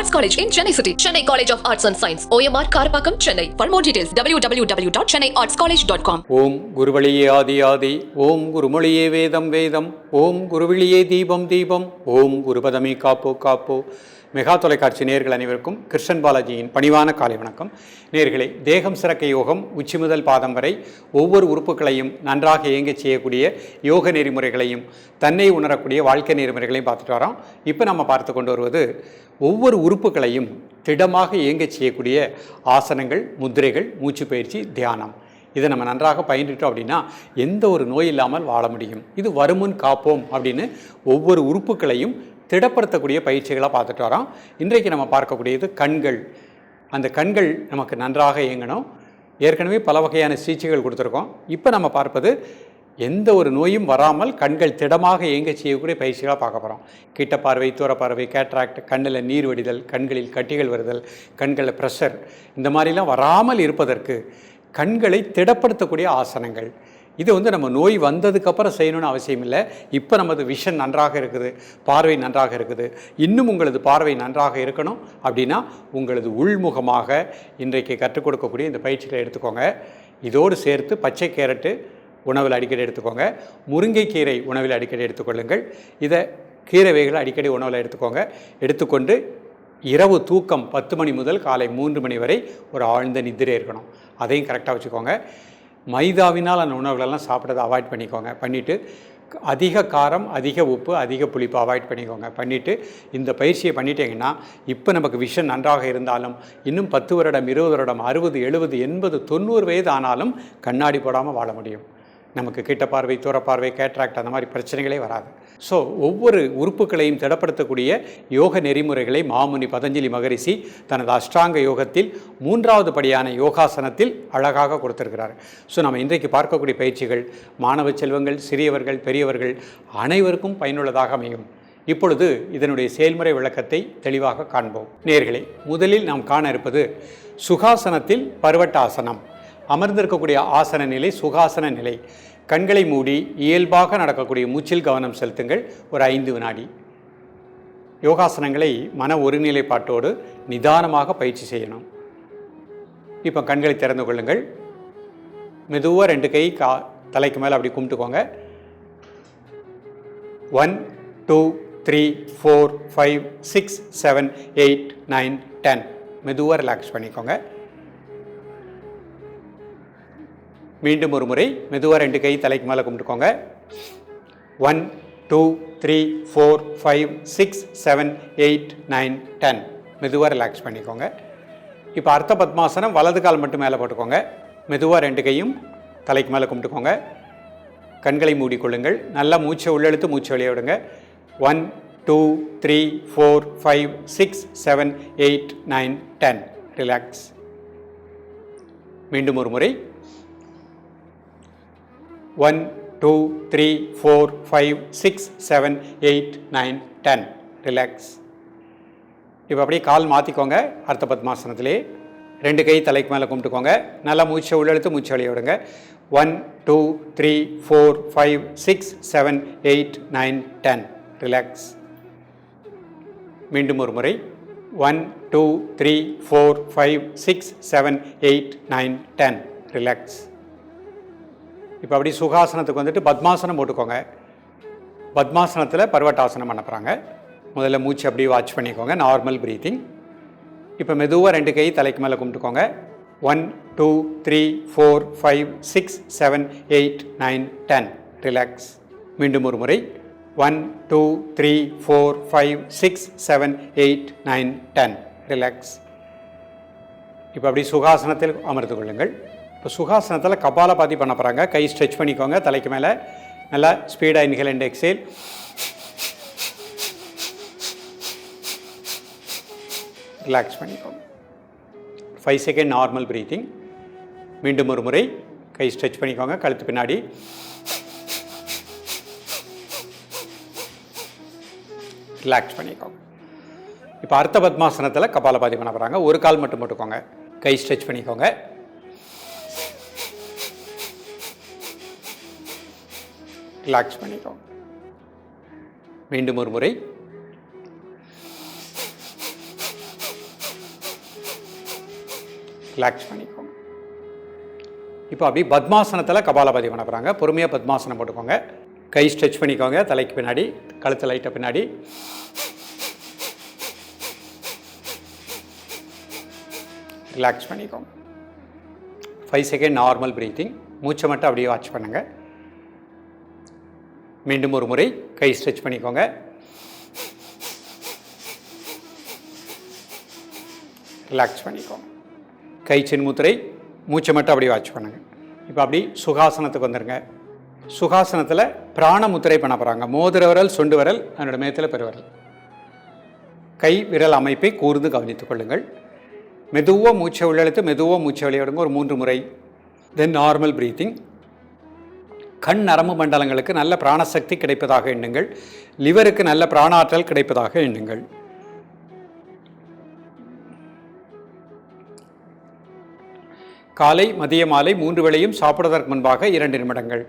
Arts College in Chennai City. Chennai College of Arts and Science. OMR Karapakam, Chennai. For more details, www.chennaiartscollege.com. ஓம் குருவழியே ஆதி ஆதி, ஓம் குருமொழியே வேதம் வேதம், ஓம் குருவிழியே தீபம் தீபம், ஓம் குருபதமே காப்போ காப்போ. Mega தொலைக்காட்சி நேயர்கள் அனைவருக்கும் கிருஷ்ணன் பாலாஜியின் பணிவான காலை வணக்கம். நேயர்களே, தேகம் சிறக்க யோகம் உச்சி முதல் பாதம் வரை ஒவ்வொரு உறுப்புகளையும் நன்றாக இயங்க செய்யக்கூடிய யோக நெறிமுறைகளையும் தன்னை உணரக்கூடிய வாழ்க்கை நெறிமுறைகளையும் பார்த்துட்டு வரோம். இப்போ நம்ம பார்த்து கொண்டு வருவது ஒவ்வொரு உறுப்புகளையும் திடமாக இயங்க செய்யக்கூடிய ஆசனங்கள், முத்திரைகள், மூச்சு பயிற்சி, தியானம். இதை நம்ம நன்றாக பயின்றுட்டோம் அப்படின்னா எந்த ஒரு நோய் இல்லாமல் வாழ முடியும். இது வருமுன் காப்போம் அப்படின்னு ஒவ்வொரு உறுப்புகளையும் திடப்படுத்தக்கூடிய பயிற்சிகளாக பார்த்துட்டு வரோம். இன்றைக்கு நம்ம பார்க்கக்கூடியது கண்கள். அந்த கண்கள் நமக்கு நன்றாக இயங்கணும். ஏற்கனவே பல வகையான சிகிச்சைகள் கொடுத்துருக்கோம். இப்போ நம்ம பார்ப்பது எந்த ஒரு நோயும் வராமல் கண்கள் திடமாக இயங்க செய்யக்கூடிய பயிற்சிகளாக பார்க்க போகிறோம். கிட்ட பார்வை, தூர பார்வை, கேட்ராக்ட், கண்ணில் நீர் வடிதல், கண்களில் கட்டிகள் வருதல், கண்களில் ப்ரெஷர், இந்த மாதிரிலாம் வராமல் இருப்பதற்கு கண்களை திடப்படுத்தக்கூடிய ஆசனங்கள். இது நம்ம நோய் வந்ததுக்கப்புறம் செய்யணும்னு அவசியம் இல்லை. இப்போ நமது விஷன் நன்றாக இருக்குது, பார்வை நன்றாக இருக்குது. இன்னும் உங்களது பார்வை நன்றாக இருக்கணும் அப்படின்னா உங்களது உள்முகமாக இன்றைக்கு கற்றுக் கொடுக்கக்கூடிய இந்த பயிற்சிகளை எடுத்துக்கோங்க. இதோடு சேர்த்து பச்சை கேரட்டு உணவில் அடிக்கடி எடுத்துக்கோங்க. முருங்கைக்கீரை உணவில் அடிக்கடி எடுத்துக்கொள்ளுங்கள். இதை கீரை வகைகளை அடிக்கடி உணவில் எடுத்துக்கோங்க. எடுத்துக்கொண்டு இரவு தூக்கம் 10 மணி முதல் காலை 3 மணி வரை ஒரு ஆழ்ந்த நித்திரை இருக்கணும். அதையும் கரெக்டாக வச்சுக்கோங்க. மைதாவினால் அந்த உணவுகளெல்லாம் சாப்பிட்றதை அவாய்ட் பண்ணிக்கோங்க. பண்ணிவிட்டு அதிக காரம், அதிக உப்பு, அதிக புளிப்பு அவாய்ட் பண்ணிக்கோங்க. பண்ணிவிட்டு இந்த பயிற்சியை பண்ணிட்டீங்கன்னா இப்போ நமக்கு விஷன் நன்றாக இருந்தாலும் இன்னும் 10 வருடம், 20 வருடம், 60, 70, 80, 90 வயது ஆனாலும் கண்ணாடி போடாமல் வாழ முடியும். நமக்கு கிட்ட பார்வை, தூர பார்வை, கேட்ராக்ட் அந்த மாதிரி பிரச்சனைகளே வராது. ஸோ ஒவ்வொரு உறுப்புகளையும் திடப்படுத்தக்கூடிய யோக நெறிமுறைகளை மாமுனி பதஞ்சலி மகரிஷி தனது அஷ்டாங்க யோகத்தில் 3வது படியான யோகாசனத்தில் அழகாக கொடுத்திருக்கிறார். ஸோ நம்ம இன்றைக்கு பார்க்கக்கூடிய பயிற்சிகள் மாணவ செல்வங்கள், சிறியவர்கள், பெரியவர்கள் அனைவருக்கும் பயனுள்ளதாக அமையும். இப்பொழுது இதனுடைய செயல்முறை விளக்கத்தை தெளிவாக காண்போம். நேயர்களே, முதலில் நாம் காண இருப்பது சுகாசனத்தில் பர்வட்டாசனம். அமர்ந்திருக்கக்கூடிய ஆசன நிலை சுகாசன நிலை. கண்களை மூடி இயல்பாக நடக்கக்கூடிய மூச்சில் கவனம் செலுத்துங்கள். ஒரு 5 வினாடி. யோகாசனங்களை மன ஒருநிலைப்பாட்டோடு நிதானமாக பயிற்சி செய்யணும். இப்போ கண்களை திறந்து கொள்ளுங்கள். மெதுவாக 2 கை தலைக்கு மேலே அப்படி கும்பிட்டுக்கோங்க. 1 2 3 4 5 6 7 8 9 10. மெதுவாக ரிலாக்ஸ் பண்ணிக்கோங்க. மீண்டும் ஒரு முறை மெதுவாக 2 கை தலைக்கு மேலே கும்பிட்டுக்கோங்க. 1 2 3 4 5 6 7 8 9 10. மெதுவாக ரிலாக்ஸ் பண்ணிக்கோங்க. இப்போ அர்த்த பத்மாசனம். வலது கால் மட்டும் மேலே போட்டுக்கோங்க. மெதுவாக 2 கையும் தலைக்கு மேலே கும்பிட்டுக்கோங்க. கண்களை மூடிக்கொள்ளுங்கள். நல்லா மூச்சை உள்ளெழுத்து மூச்சு வெளியே விடுங்க. 1 2 3 4 5 6 7 8 9 10. ரிலாக்ஸ். மீண்டும் ஒரு முறை. 1 2 3 4 5 6 7 8 9 10. ரிலாக்ஸ். இப்போ அப்படியே கால் மாற்றிக்கோங்க. அர்த்த பத்மாசனத்திலே 2 கை தலைக்கு மேலே கும்பிட்டுக்கோங்க. நல்லா மூச்சை உள்ளெழுத்து மூச்சு வெளியே விடுங்க. 1 2 3 4 5 6 7 8 9 10. ரிலாக்ஸ். மீண்டும் ஒரு முறை. 1 2 3 4 5 6 7 8 9 10. ரிலாக்ஸ். இப்போ அப்படி சுகாசனத்துக்கு வந்துட்டு பத்மாசனம் போட்டுக்கோங்க. பத்மாசனத்தில் பர்வட்டாசனம் பண்ண போகிறாங்க. முதல்ல மூச்சு அப்படியே வாட்ச் பண்ணிக்கோங்க. Normal breathing. இப்போ மெதுவாக 2 கை தலைக்கு மேலே கும்பிட்டுக்கோங்க. 1 2 3 4 5 6 7 8 9 10. ரிலாக்ஸ். மீண்டும் ஒரு முறை. 1 2 3 4 5 6 7 8 9 10. ரிலாக்ஸ். இப்போ அப்படி சுகாசனத்தில் அமர்ந்து கொள்ளுங்கள். இப்போ சுகாசனத்தில் கபாலபாதி பண்ண போகிறாங்க. கை ஸ்ட்ரெச் பண்ணிக்கோங்க தலைக்கு மேலே. நல்லா ஸ்பீடாக இன்ஹேல் அண்ட் எக்ஸேல். ரிலாக்ஸ் பண்ணிக்கோங்க. 5 செகண்ட் நார்மல் ப்ரீத்திங். மீண்டும் ஒரு முறை. கை ஸ்ட்ரெச் பண்ணிக்கோங்க கழுத்து பின்னாடி. ரிலாக்ஸ் பண்ணிக்கோங்க. இப்போ அர்த்த பத்மாசனத்தில் கபாலபாதி பண்ண போகிறாங்க. ஒரு கால் மட்டும் போட்டுக்கோங்க. கை ஸ்ட்ரெச் பண்ணிக்கோங்க. ரிலாக்ஸ் பண்ணிக்கோங்க. மீண்டும் ஒரு முறை. ரிலாக்ஸ் பண்ணிக்கோங்க. இப்போ அப்படி பத்மாசனத்தில் கபாலபாதி பண்ண போகிறாங்க. பொறுமையாக பத்மாசனம் போட்டுக்கோங்க. கை ஸ்ட்ரெச் பண்ணிக்கோங்க, தலைக்கு பின்னாடி, கழுத்து லைட்டை பின்னாடி. ரிலாக்ஸ் பண்ணிக்கோங்க. 5 செகண்ட் நார்மல் ப்ரீத்திங். மூச்சை மட்டும் அப்படியே வாட்ச் பண்ணுங்கள். மீண்டும் ஒரு முறை கை ஸ்ட்ரெச் பண்ணிக்கோங்க. ரிலாக்ஸ் பண்ணிக்கோங்க. கை சின்முத்திரை. மூச்சை மட்டும் அப்படியே வாட்ச் பண்ணுங்கள். இப்போ அப்படி சுகாசனத்துக்கு வந்துடுங்க. சுகாசனத்தில் பிராணமுத்திரை பண்ண போகிறாங்க. மோதிர விரல், சொண்டு விரல், அதனோட மேத்தில் பெருவிரல். கை விரல் அமைப்பை கூர்ந்து கவனித்துக் கொள்ளுங்கள். மெதுவாக மூச்சை உள்ளெழுத்து மெதுவாக மூச்சை வெளியிடுங்க ஒரு 3 முறை. தென் நார்மல் ப்ரீத்திங். கண் நரம்பு மண்டலங்களுக்கு நல்ல பிராணசக்தி கிடைப்பதாக எண்ணுங்கள். லிவருக்கு நல்ல பிராணாற்றல் கிடைப்பதாக எண்ணுங்கள். காலை மதிய மாலை 3 வேளையும் சாப்பிடுவதற்கு முன்பாக 2 நிமிடங்கள்.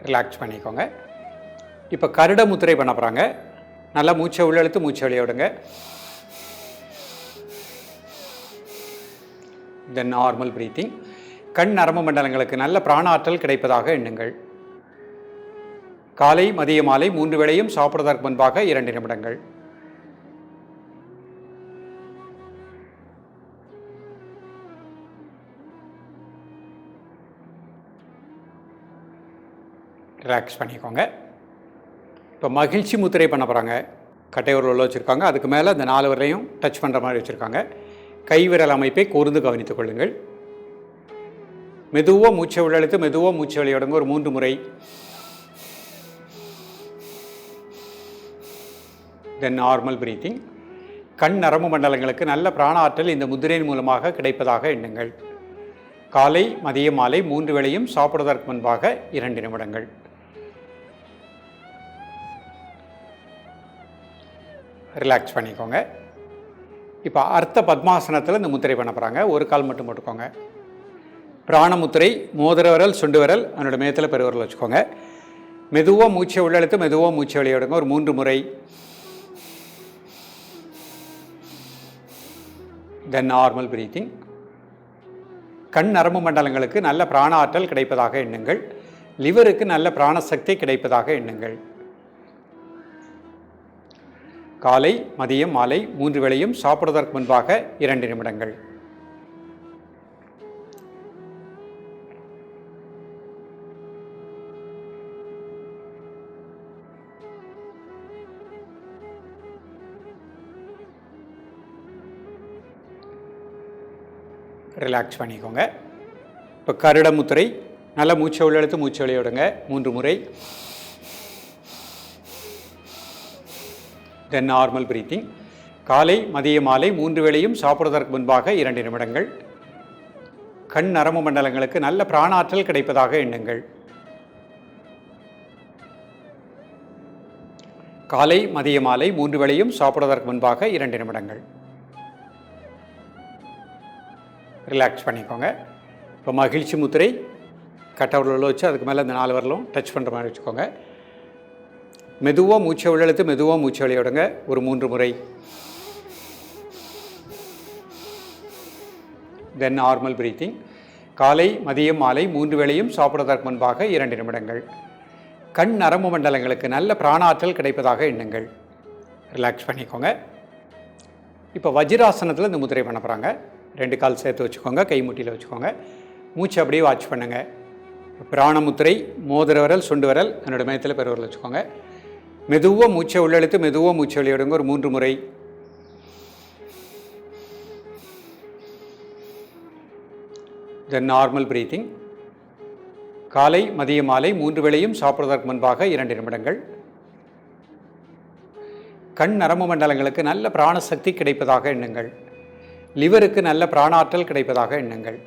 ரிலாக்ஸ் பண்ணிக்கோங்க. இப்போ கருட முத்திரை பண்ண போகிறாங்க. நல்லா மூச்சை உள்ளெழுத்து மூச்சை வெளியே விடுங்க. தென் நார்மல் ப்ரீத்திங். கண் நரம்பு மண்டலங்களுக்கு நல்ல பிராணாற்றல் கிடைப்பதாக எண்ணுங்கள். காலை மதிய மாலை 3 வேளையும் சாப்பிடுவதற்கு முன்பாக 2 நிமிடங்கள். ரிலாக்ஸ் பண்ணிக்கோங்க. இப்போ மகிழ்ச்சி முத்திரை பண்ண போகிறாங்க. கட்டை விரல் வச்சுருக்காங்க. அதுக்கு மேலே இந்த 4 விரலையும் டச் பண்ணுற மாதிரி வச்சுருக்காங்க. கை விரல் அமைப்பை கூர்ந்து கவனித்துக் கொள்ளுங்கள். மெதுவாக மூச்சை உள்ளெழுத்து மெதுவாக மூச்சை வெளியிடுங்க ஒரு 3 முறை. தென் நார்மல் ப்ரீத்திங். கண் நரம்பு மண்டலங்களுக்கு நல்ல பிராண ஆற்றல் இந்த முத்திரையின் மூலமாக கிடைப்பதாக எண்ணுங்கள். காலை மதிய மாலை 3 வேளையும் சாப்பிடுவதற்கு முன்பாக 2 நிமிடங்கள். ரிலாக்ஸ் பண்ணிக்கோங்க. இப்போ அர்த்த பத்மாசனத்தில் இந்த முத்திரை பண்ண போகிறாங்க. ஒரு கால் மட்டும் போட்டுக்கோங்க. பிராண முத்திரை. மோதிர விரல், சுண்டு விரல், அதனோட மேத்தில் பெருவிரல் வச்சுக்கோங்க. மெதுவாக மூச்சை உள்ளெழுத்து மெதுவாக மூச்சை வெளியிடுங்க ஒரு 3 முறை. தென் நார்மல் ப்ரீத்திங். கண் நரம்பு மண்டலங்களுக்கு நல்ல பிராண ஆற்றல் கிடைப்பதாக எண்ணுங்கள். லிவருக்கு நல்ல பிராணசக்தி கிடைப்பதாக எண்ணுங்கள். காலை மதியம் மாலை 3 வேளையும் சாப்பிடுவதற்கு முன்பாக 2 நிமிடங்கள். ரிலாக்ஸ் பண்ணிக்கோங்க. இப்போ கருட முத்திரை. நல்லா மூச்சை உள்ளெழுத்து மூச்சை வெளியே விடுங்க 3 முறை. தென் நார்மல் ப்ரீத்திங். காலை மதிய மாலை 3 வேளையும் சாப்பிடுவதற்கு முன்பாக 2 நிமிடங்கள். கண் நரம்பு மண்டலங்களுக்கு நல்ல பிராணாற்றல் கிடைப்பதாக எண்ணுங்கள். காலை மதிய மாலை 3 வேளையும் சாப்பிடுவதற்கு முன்பாக 2 நிமிடங்கள். ரிலாக்ஸ் பண்ணிக்கோங்க. இப்போ மகிழ்ச்சி முத்திரை. கட்டவரில் வச்சு அதுக்கு மேலே இந்த 4 விரலும் டச் பண்ணுற மாதிரி வச்சுக்கோங்க. மெதுவாக மூச்சை உள்ளெழுத்து மெதுவாக மூச்சை வெளியே விடுங்க ஒரு 3 முறை. தென் நார்மல் ப்ரீத்திங். காலை மதியம் மாலை 3 வேளையும் சாப்பிடுவதற்கு முன்பாக 2 நிமிடங்கள். கண் நரம்பு மண்டலங்களுக்கு நல்ல பிராணாற்றல் கிடைப்பதாக எண்ணுங்கள். ரிலாக்ஸ் பண்ணிக்கோங்க. இப்போ வஜ்ராசனத்தில் இந்த முத்திரை பண்ண போகிறாங்க. 2 கால் சேர்த்து வச்சுக்கோங்க. கை முட்டியில் வச்சுக்கோங்க. மூச்சை அப்படியே வாட்ச் பண்ணுங்கள். பிராணமுத்திரை. மோதிர விரல், சுண்டு விரல், என்னோட மேத்தில் பெருவிரல் வச்சுக்கோங்க. மெதுவாக மூச்சை உள்ளெழுத்து மெதுவாக மூச்சை வெளியிடுங்க ஒரு 3 முறை. தென் நார்மல் ப்ரீத்திங். காலை மதிய மாலை 3 வேளையும் சாப்பிடுவதற்கு முன்பாக 2 நிமிடங்கள். கண் நரம்பு மண்டலங்களுக்கு நல்ல பிராணசக்தி கிடைப்பதாக எண்ணுங்கள். லிவருக்கு நல்ல பிராணாற்றல் கிடைப்பதாக எண்ணுங்கள்.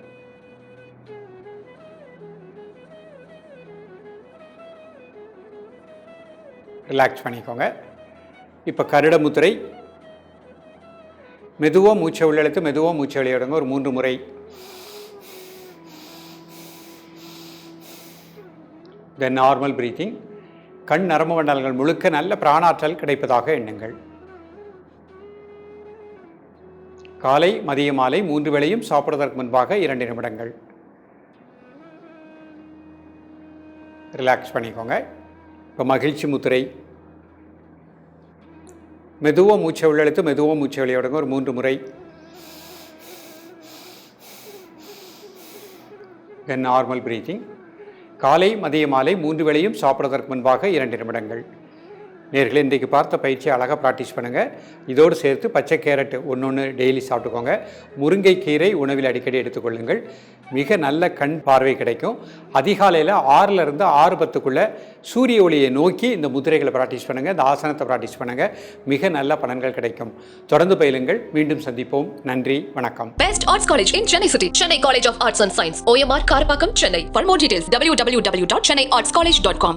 ரிலாக்ஸ் பண்ணிக்கோங்க. இப்போ கருட முத்திரை. மெதுவாக மூச்சை உள்ளெழுத்து மெதுவாக மூச்சை வெளியிடுங்க ஒரு 3 முறை. தென் நார்மல் ப்ரீத்திங். கண் நரம்பு மண்டலங்கள் முழுக்க நல்ல பிராணாற்றல் கிடைப்பதாக எண்ணுங்கள். காலை மதிய மாலை 3 வேளையும் சாப்பிடுவதற்கு முன்பாக 2 நிமிடங்கள் ரிலாக்ஸ் பண்ணிக்கோங்க. இப்போ மகிழ்ச்சி முத்திரை. மெதுவாக மூச்சை உள்ளெழுத்து மெதுவாக மூச்சை வெளியிடுங்க. ஒரு 3 முறை. Normal breathing. காலை மதிய மாலை 3 வேளையும் சாப்பிடுவதற்கு முன்பாக 2 நிமிடங்கள். நேர்களே, இன்றைக்கு பார்த்த பயிற்சியை அழகாக ப்ராக்டிஸ் பண்ணுங்கள். இதோடு சேர்த்து பச்சை கேரட் ஒன்று டெய்லி சாப்பிட்டுக்கோங்க. முருங்கைக்கீரை உணவில் அடிக்கடி எடுத்துக்கொள்ளுங்கள். மிக நல்ல கண் பார்வை கிடைக்கும். அதிகாலையில் 6லிருந்து 6:10க்குள்ளே சூரிய ஒளியை நோக்கி இந்த முதிரைகளை ப்ராக்டிஸ் பண்ணுங்கள். இந்த ஆசனத்தை ப்ராக்டிஸ் பண்ணுங்கள். மிக நல்ல பலன்கள் கிடைக்கும். தொடர்ந்து பயிலுங்கள். மீண்டும் சந்திப்போம். நன்றி, வணக்கம். Best Arts College in Chennai City. Chennai College of Arts and Science. OMR Karpakkam, Chennai. For more details, www.chennaiartscollege.com.